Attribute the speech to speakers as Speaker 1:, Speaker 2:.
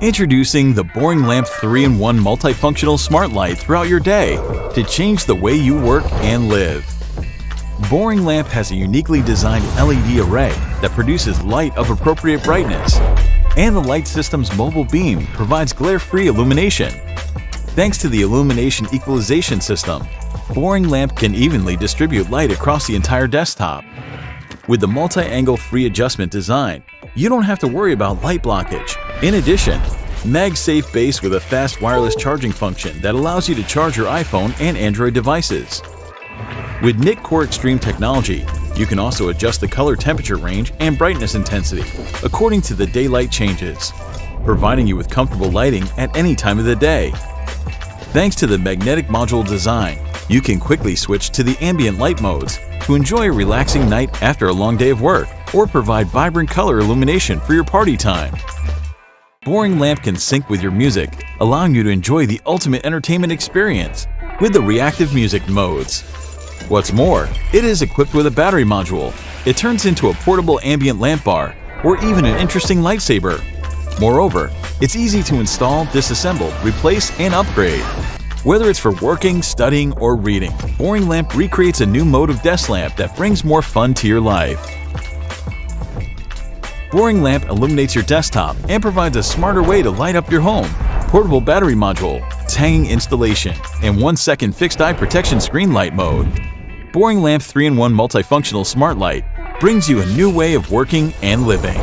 Speaker 1: Introducing the Boring Lamp 3-in-1 multifunctional smart light throughout your day to change the way you work and live. Boring Lamp has a uniquely designed LED array that produces light of appropriate brightness, and the light system's mobile beam provides glare-free illumination. Thanks to the Illumination equalization system, Boring Lamp can evenly distribute light across the entire desktop. With the multi-angle free adjustment design, you don't have to worry about light blockage. In addition, MagSafe base with a fast wireless charging function that allows you to charge your iPhone and Android devices. With Knit Core Extreme technology, you can also adjust the color temperature range and brightness intensity according to the daylight changes, providing you with comfortable lighting at any time of the day. Thanks to the magnetic module design, you can quickly switch to the ambient light modes to enjoy a relaxing night after a long day of work, or provide vibrant color illumination for your party time. Boring Lamp can sync with your music, allowing you to enjoy the ultimate entertainment experience with the reactive music modes. What's more, it is equipped with a battery module. It turns into a portable ambient lamp bar or even an interesting lightsaber. Moreover, it's easy to install, disassemble, replace, and upgrade. Whether it's for working, studying, or reading, Boring Lamp recreates a new mode of desk lamp that brings more fun to your life. Boring Lamp illuminates your desktop and provides a smarter way to light up your home. Portable battery module, hanging installation, and 1-second fixed eye protection screen light mode. Boring Lamp 3-in-1 multifunctional smart light brings you a new way of working and living.